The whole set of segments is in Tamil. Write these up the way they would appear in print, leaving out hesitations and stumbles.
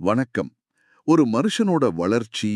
வணக்கம். ஒரு மனுஷனோட வளர்ச்சி,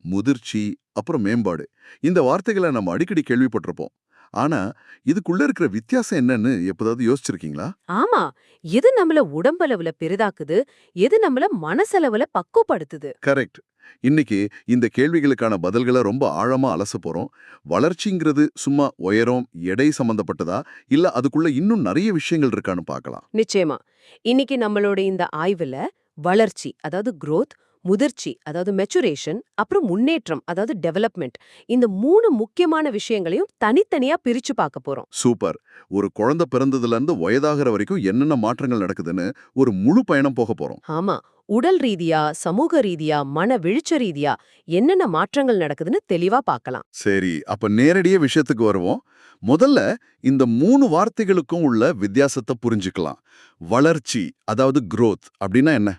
முதிர்ச்சி, அப்புறம் மேம்பாடு இந்த வார்த்தைகளை நம்ம அடிக்கடி கேள்விப்பட்டிருப்போம். ஆனா இதுக்குள்ள இருக்கிற வித்தியாசம் என்னன்னு எப்போதாவது யோசிச்சிருக்கீங்களா? ஆமா. எது நம்மள உடம்பளவுல பெரிதாக்குது, எது நம்மள மனசளவுல பக்குவப்படுத்துது. கரெக்ட். இன்னைக்கு இந்த கேள்விகளுக்கான பதில்களை ரொம்ப ஆழமா அலச போறோம். வளர்ச்சிங்கிறது சும்மா உயரம், எடை சம்பந்தப்பட்டதா, இல்ல அதுக்குள்ள இன்னும் நிறைய விஷயங்கள் இருக்கான்னு பார்க்கலாம். நிச்சயமா. இன்னைக்கு நம்மளோட இந்த ஆய்வுல வளர்ச்சி, அதாவது growth, முதிர்ச்சி, அதாவது மெச்சுரேஷன், அப்புறம் முன்னேற்றம், அதாவது டெவலப்மெண்ட், இந்த 3 முக்கியமான விஷயங்களையும் தனித்தனியா பிரிச்சு பார்க்க போறோம். சூப்பர். ஒரு குழந்தை பிறந்ததுல இருந்து வயதாகிற வரைக்கும் என்னென்ன மாற்றங்கள் நடக்குதுன்னு ஒரு முழு பயணம் போக போறோம். ஆமா. உடல் ரீதியா, சமூக ரீதியா, மன விழுச்ச ரீதியா என்னென்ன மாற்றங்கள் நடக்குதுன்னு தெளிவா பார்க்கலாம். சரி, அப்ப நேரடியே விஷயத்துக்கு வருவோம். முதல்ல இந்த 3 வார்த்தைகளுக்கும் உள்ள வித்தியாசத்தை புரிஞ்சுக்கலாம். வளர்ச்சி, அதாவது growth அப்படின்னா என்ன?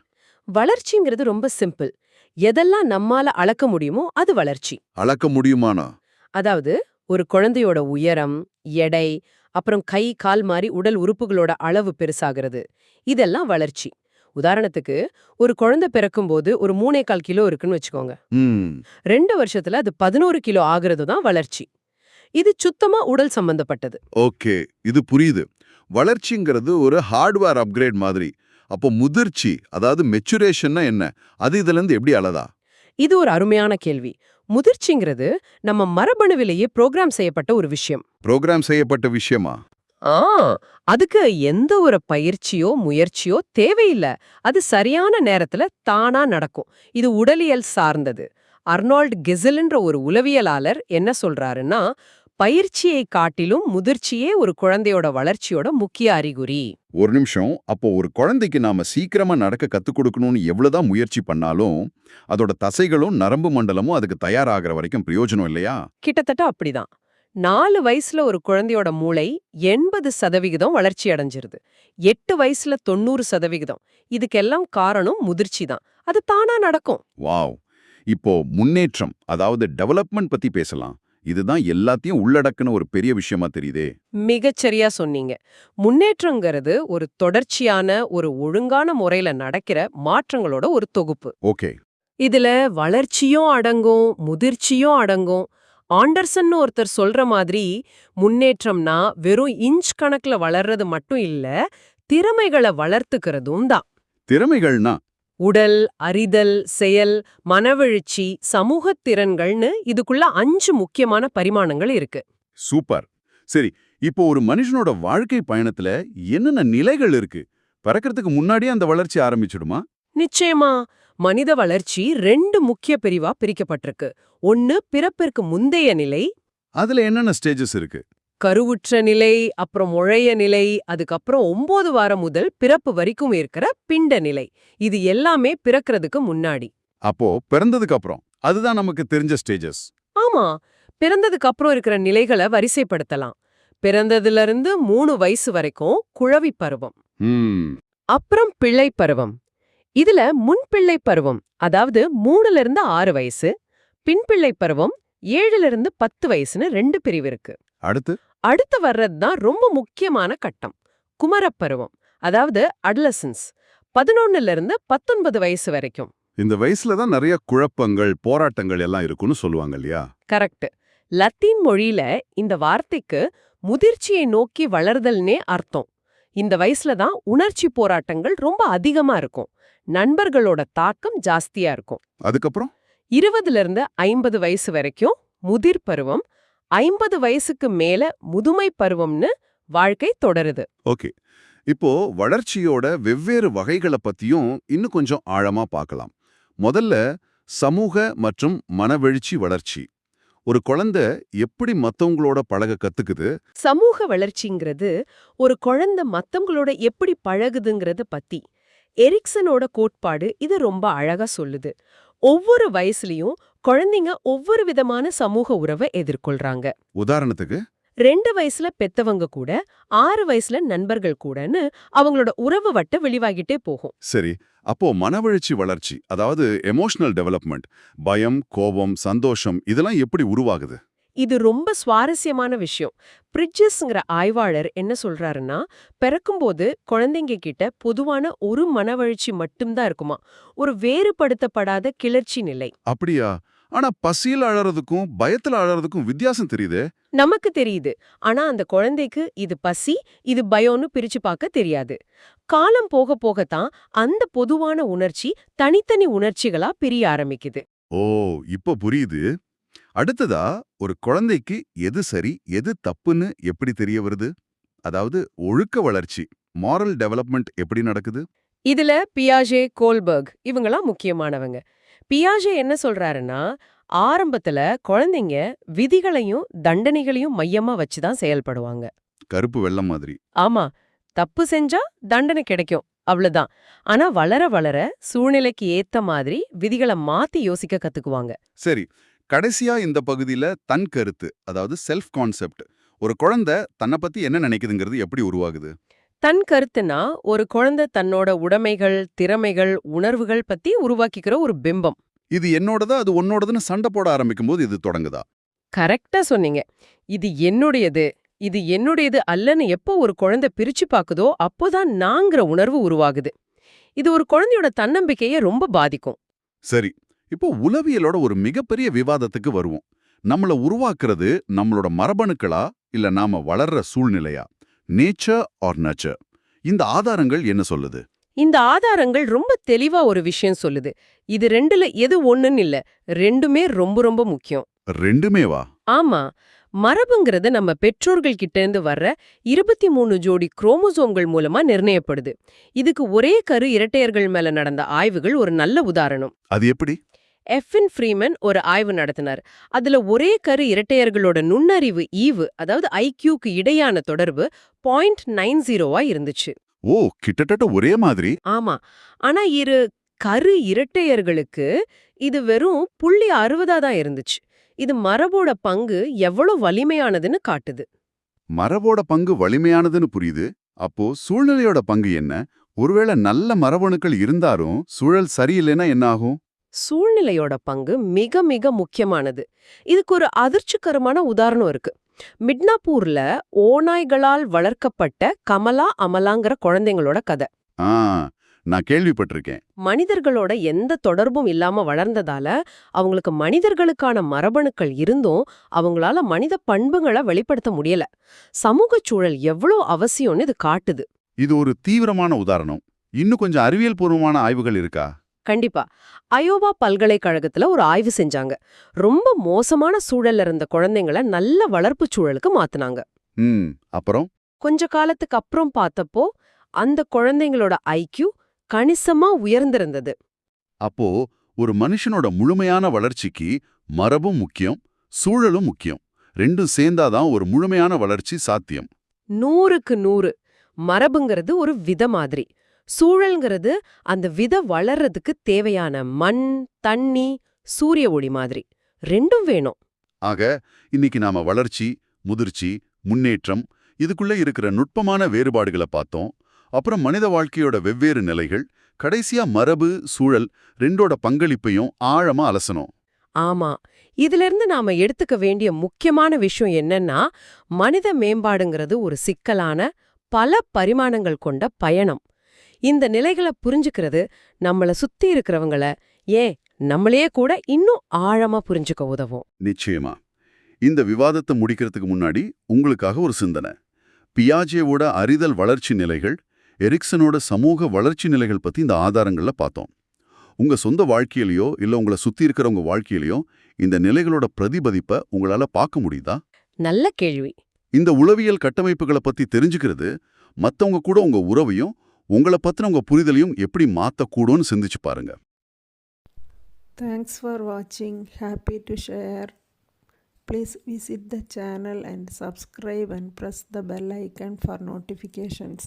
வளர்ச்சிங்கிறது ரொம்ப சிம்பிள். எதெல்லாம் நம்மால அளக்க முடியுமோ அது வளர்ச்சி. அளக்க முடியுமானா? அதாவது ஒரு குழந்தையோட உயரம், எடை, அப்புறம் கை, கால் மாதிரி உடல் உறுப்புகளோட அளவு பெருசாகிறது. இதெல்லாம் வளர்ச்சி. உதாரணத்துக்கு ஒரு குழந்தை பிறக்கும்போது ஒரு 3.25 கிலோ இருக்குன்னு வச்சுக்கோங்க. ம். 2 வருஷத்துல அது 11 கிலோ ஆகுறது தான் வளர்ச்சி. இது சுத்தமா உடல் சம்பந்தப்பட்டது. ஓகே, இது புரியுது. வளர்ச்சிங்கிறது ஒரு ஹார்ட்வேர் அப்கிரேட் மாதிரி. அப்போ முதிர்ச்சி, அதாவது மெச்சுரேஷன்னா என்ன? அது இதிலிருந்து எப்படி அளதா? இது ஒரு அருமையான கேள்வி. முதிர்ச்சிங்கிறது நம்ம மரபணுவிலேயே புரோகிராம் செய்யப்பட்ட ஒரு விஷயம். புரோகிராம் செய்யப்பட்ட விஷயமா? ஆ அதுக்கு எந்த ஒரு பயிற்சியோ முயற்சியோ தேவையில்ல. அது சரியான நேரத்துல தானா நடக்கும். இது உடலியல் சார்ந்தது. அர்னால்ட் கெசல்ன்ற ஒரு உளவியலாளர் என்ன சொல்றாருன்னா, பயிற்சியை காட்டிலும் முதிர்ச்சியே ஒரு குழந்தையோட வளர்ச்சியோட முக்கிய அறிகுறி. ஒரு நிமிஷம். அப்போ ஒரு குழந்தைக்கு நாம சீக்கிரமா நடக்க கத்துக் கொடுக்கணும்னு எவ்வளவுதான் முயற்சி பண்ணாலும், அதோட தசைகளும் நரம்பு மண்டலமும் அதுக்கு தயாராகிற வரைக்கும் பிரயோஜனம் இல்லையா? கிட்டத்தட்ட அப்படிதான். 4 வயசுல ஒரு குழந்தையோட மூளை 80% வளர்ச்சி அடைஞ்சிருது. 8 வயசுல 90%. இதுக்கெல்லாம் காரணம் முதிர்ச்சி தான். அது தானா நடக்கும். வாவ்! இப்போ முன்னேற்றம், அதாவது டெவலப்மெண்ட் பத்தி பேசலாம். இதுதான் எல்லாத்தையும் உள்ளடக்குன ஒரு பெரிய விஷயமா தெரியுதே. மிகச்சரியா சொன்னீங்க. முன்னேற்றங்கிறது ஒரு தொடர்ச்சியான, ஒரு ஒழுங்கான முறையில நடக்கிற மாற்றங்களோட ஒரு தொகுப்பு. ஓகே. இதுல வளர்ச்சியும் அடங்கும், முதிர்ச்சியும் அடங்கும். ஆண்டர்சன் ஒருத்தர் சொல்ற மாதிரி, முன்னேற்றம்னா வெறும் இன்ச் கணக்குல வளர்றது மட்டும் இல்ல, திறமைகளை வளர்த்துக்கிறதும் தான். திறமைகள்னா? உடல், அறிதல், செயல், மனவெழுச்சி, சமூகத் திறன்கள்னு இதுக்குள்ள 5 முக்கியமான பரிமாணங்கள் இருக்கு. சூப்பர். சரி, இப்போ ஒரு மனுஷனோட வாழ்க்கை பயணத்துல என்னென்ன நிலைகள் இருக்கு? பிறக்கறதுக்கு முன்னாடியே அந்த வளர்ச்சி ஆரம்பிச்சிடுமா? நிச்சயமா. மனித வளர்ச்சி 2 முக்கிய பிரிவா பிரிக்கப்பட்டிருக்கு. ஒன்னு பிறப்பிற்கு முந்தைய நிலை, அதுல என்னென்ன ஸ்டேஜஸ் இருக்கு? கருவுற்ற நிலை, அப்புறம் முழைய நிலை, அதுக்கப்புறம் 9 வாரம் முதல் பிறப்பு வரைக்கும் இருக்கிற பிண்ட நிலை. இது எல்லாமே பிறக்கிறதுக்கு முன்னாடி. அப்போ பிறந்ததுக்கு அப்புறம் அதுதான் நமக்கு தெரிஞ்ச ஸ்டேஜஸ். ஆமா, பிறந்ததுக்கு அப்புறம் இருக்கிற நிலைகளை வரிசைப்படுத்தலாம். பிறந்ததுல இருந்து 3 வயசு வரைக்கும் குழவி பருவம், ம். அப்புறம் பிள்ளை பருவம். இதுல முன்பிள்ளை பருவம், அதாவது 3ல இருந்து 6 வயசு, பின்பிள்ளை பருவம் 7ல இருந்து 10 வயசுன்னு 2 பிரிவு இருக்கு. அடுத்து? அடுத்து வர்றது தான் ரொம்ப முக்கியமான கட்டம், குமரப்பருவம், அதாவது அடலசன்ஸ், 11ல இருந்து 19 வயசு வரைக்கும். இந்த வயசுல தான் நிறைய குழப்பங்கள், போராட்டங்கள் எல்லாம் இருக்குன்னு சொல்லுவாங்க இல்லையா? கரெக்ட். லத்தீன் மொழியில இந்த வார்த்தைக்கு முதிர்ச்சியை நோக்கி வளர்தல்னே அர்த்தம். இந்த வயசுல தான் உணர்ச்சி போராட்டங்கள் ரொம்ப அதிகமா இருக்கும். நண்பர்களோட தாக்கம் ஜாஸ்தியா இருக்கும். அதுக்கப்புறம்? 20ல இருந்து 50 வயசு வரைக்கும் முதிர் பருவம், 50 வயசுக்கு மேல முதுமை பருவம்னு வாழ்க்கை தொடருது. ஓகே. இப்போ வளர்ச்சியோட வெவ்வேறு வகைகளை பத்தியும் இன்னும் கொஞ்சம் ஆழமா பார்க்கலாம். முதல்ல சமூக மற்றும் மனவெழுச்சி வளர்ச்சி. ஒரு குழந்தை எப்படி மத்தவங்களோட பழக கத்துக்குது? சமூக வளர்ச்சிங்கிறது ஒரு குழந்தை மத்தவங்களோட எப்படி பழகுதுங்கிறத பத்தி. எரிக்சனோட கோட்பாடு இது ரொம்ப அழகா சொல்லுது. ஒவ்வொரு வயசுலயும் குழந்தைங்க ஒவ்வொரு விதமான சமூக உறவை எதிர்கொள்றாங்க. உதாரணத்துக்கு? 2 வயசுல பெத்தவங்க கூட, 6 வயசுல நண்பர்கள் கூடன்னு அவங்களோட உறவு வட்டம் வெளிவாகிட்டே போகும். சரி, அப்போ மனவெழுச்சி வளர்ச்சி, அதாவது எமோஷனல் டெவலப்மெண்ட், பயம், கோபம், சந்தோஷம் இதெல்லாம் எப்படி உருவாகுது? இது ரொம்ப சுவாரஸ்யமான விஷயம். பிரிட்ஜஸ்ங்கிற ஆய்வாளர் என்ன சொல்றாருன்னா, பிறக்கும்போது குழந்தைங்க கிட்ட பொதுவான ஒரு மனவழற்சி மட்டும்தான் இருக்குமா, ஒரு வேறுபடுத்தப்படாத கிளர்ச்சி நிலை. அப்படியா? ஆனா பசியில் அழறதுக்கும் பயத்துல அழறதுக்கும் வித்தியாசம் தெரியுதே. நமக்கு தெரியுது. ஆனா அந்த குழந்தைக்கு இது பசி, இது பயம்னு பிரிச்சு பார்க்க தெரியாது. காலம் போக போகத்தான் அந்த பொதுவான உணர்ச்சி தனித்தனி உணர்ச்சிகளா பிரிய ஆரம்பிக்குது. ஓ, இப்ப புரியுது. அடுத்ததா, ஒரு குழந்தைக்கு எது சரி எது தப்புன்னு எப்படி தெரிய வருது? அதாவது ஒழுக்க வளர்ச்சி, மாரல் டெவலப்மெண்ட் எப்படி நடக்குது? இதுல பியாஜே, கோல்பர்க் இவங்கலாம் முக்கியமானவங்க. பியாஜே என்ன சொல்றாருன்னா, ஆரம்பத்துல குழந்தைங்க விதிகளையும் தண்டனைகளையும் மையமா வச்சு தான் செயல்படுவாங்க. கருப்பு வெள்ளம் மாதிரி. ஆமா, தப்பு செஞ்சா தண்டனை கிடைக்கும், அவ்வளவுதான். ஆனா வளர வளர சூழ்நிலைக்கு ஏத்த மாதிரி விதிகளை மாத்தி யோசிக்க கத்துக்குவாங்க. சரி, கடைசியா இந்த பகுதியில தன் கருத்து, அதாவது செல்ஃப் கான்செப்ட். ஒரு குழந்தை தன்னை பத்தி என்ன நினைக்குதுங்கிறது எப்படி உருவாகுது? தன் கருத்துனா ஒரு குழந்தை தன்னோட உடைமைகள், திறமைகள், உணர்வுகள் பத்தி உருவாக்கிக்கிற ஒரு பிம்பம். இது என்னோடதா அது உன்னோடதுன்னு சண்டை போட ஆரம்பிக்கும் போது இது தொடங்குதா? கரெக்டா சொன்னீங்க. இது என்னுடையது, இது என்னுடையது அல்லன்னு எப்போ ஒரு குழந்தை பிரிச்சு பாக்குதோ அப்போதான் நாங்கிற உணர்வு உருவாகுது. இது ஒரு குழந்தையோட தன்னம்பிக்கையை ரொம்ப பாதிக்கும். சரி, இப்போ உளவியலோட ஒரு மிகப்பெரிய விவாதத்துக்கு வருவோம். நம்மள உருவாக்குறது நம்மளோட மரபணுக்களா இல்ல நாம வளர்ற சூழ்நிலையா? Nature or nurture? இந்த ஆதாரங்கள் என்ன சொல்லுது? இந்த ஆதாரங்கள் ரொம்ப தெளிவா ஒரு விஷயம் சொல்லுது. இது ரெண்டுல எது ஒண்ணுன்னு இல்ல, ரெண்டுமே ரொம்ப ரொம்ப முக்கியம். ரெண்டுமேவா? ஆமா, மரபுங்கிறது நம்ம பெற்றோர்கள் கிட்ட இருந்து வர்ற 23 ஜோடி குரோமோசோம்கள் மூலமா நிர்ணயப்படுது. இதுக்கு ஒரே கரு இரட்டையர்கள் மேல நடந்த ஆய்வுகள் ஒரு நல்ல உதாரணம். அது எப்படி? எஃபின் ஃப்ரீமன் ஒரு ஆய்வு நடத்தினார். அதுல ஒரே கரு இரட்டையர்களோட நுண்ணறிவு ஈவு, அதாவது ஐக்யூக்கு இடையான தொடர்பு 0.90 இருந்துச்சு. ஓ, கிட்டத்தட்ட ஒரே மாதிரி. ஆமா, ஆனா இரு கரு இரட்டையர்களுக்கு இது வெறும் 0.60 தான் இருந்துச்சு. இது மரபோட பங்கு எவ்வளவு வலிமையானதுன்னு காட்டுது. மரபோட பங்கு வலிமையானதுன்னு புரியுது. அப்போ சூழ்நிலையோட பங்கு என்ன? ஒருவேளை நல்ல மரபணுக்கள் இருந்தாலும் சூழல் சரியில்லைன்னா என்ன ஆகும்? சூழ்நிலையோட பங்கு மிக மிக முக்கியமானது. இதுக்கு ஒரு அதிர்ச்சிகரமான உதாரணம் இருக்கு. மிட்னாப்பூர்ல ஓநாய்களால் வளர்க்கப்பட்ட கமலா, அமலாங்கிற குழந்தைங்களோட கதை. ஆ, நான் கேள்விப்பட்டிருக்கேன். மனிதர்களோட எந்த தொடர்பும் இல்லாம வளர்ந்ததால அவங்களுக்கு மனிதர்களுக்கான மரபணுக்கள் இருந்தும் அவங்களால மனித பண்புகளை வெளிப்படுத்த முடியல. சமூக சூழல் எவ்வளவு அவசியம்னு இது காட்டுது. இது ஒரு தீவிரமான உதாரணம். இன்னும் கொஞ்சம் அறிவியல் பூர்வமான ஆய்வுகள் இருக்கா? கண்டிப்பா. அயோவா பல்கலைக்கழகத்துல ஒரு ஆய்வு செஞ்சாங்க. ரொம்ப மோசமான சூழல்ல இருந்த குழந்தைங்கள நல்ல வளர்ப்பு சூழலுக்கு மாத்துனாங்க. ம், அப்புறம்? கொஞ்ச காலத்துக்கு அப்புறம் பார்த்தப்போ அந்த குழந்தைங்களோட ஐக்யூ கணிசமா உயர்ந்திருந்தது. அப்போ ஒரு மனுஷனோட முழுமையான வளர்ச்சிக்கு மரபும் முக்கியம், சூழலும் முக்கியம். ரெண்டும் சேர்ந்தாதான் ஒரு முழுமையான வளர்ச்சி சாத்தியம். 100க்கு 100. மரபுங்கிறது ஒரு வித மாதிரி, சூழல்ங்கிறது அந்த வித வளர்றதுக்கு தேவையான மண், தண்ணி, சூரிய ஒளி மாதிரி. ரெண்டும் வேணும். ஆக, இன்னைக்கு நாம வளர்ச்சி, முதிர்ச்சி, முன்னேற்றம் இதுக்குள்ள இருக்கிற நுட்பமான வேறுபாடுகளை பார்த்தோம். அப்புறம் மனித வாழ்க்கையோட வெவ்வேறு நிலைகள், கடைசியா மரபு, சூழல் ரெண்டோட பங்களிப்பையும் ஆழமா அலசணும். ஆமா, இதிலிருந்து நாம எடுத்துக்க வேண்டிய முக்கியமான விஷயம் என்னன்னா, மனித மேம்பாடுங்கிறது ஒரு சிக்கலான பல பரிமாணங்கள் கொண்ட பயணம். இந்த நிலைகளை புரிஞ்சுக்கிறது நம்மள சுத்தி இருக்கிறவங்கள, ஏன் நம்மளையே கூட இன்னும் ஆழமா புரிஞ்சுக்க உதவும். நிச்சயமா. இந்த விவாதத்தை முடிக்கிறதுக்கு முன்னாடி உங்களுக்காக ஒரு சிந்தனை. பியாஜேவோட அறிதல் வளர்ச்சி நிலைகள், எரிக்சனோட சமூக வளர்ச்சி நிலைகள் பத்தி இந்த ஆதாரங்கள்ல பார்த்தோம். உங்க சொந்த வாழ்க்கையிலயோ இல்ல உங்களை சுத்தி இருக்கிறவங்க வாழ்க்கையிலயோ இந்த நிலைகளோட பிரதிபலிப்பை உங்களால பார்க்க முடியுதா? நல்ல கேள்வி. இந்த உளவியல் கட்டமைப்புகளை பத்தி தெரிஞ்சுக்கிறது மத்தவங்க கூட உங்க உறவையும் உங்களை பத்தின உங்க புரிதலையும் எப்படி மாத்தக்கூடும்னு சிந்திச்சு பாருங்க. Thanks for watching. Happy to share. Please visit the channel and subscribe and press the bell icon for notifications.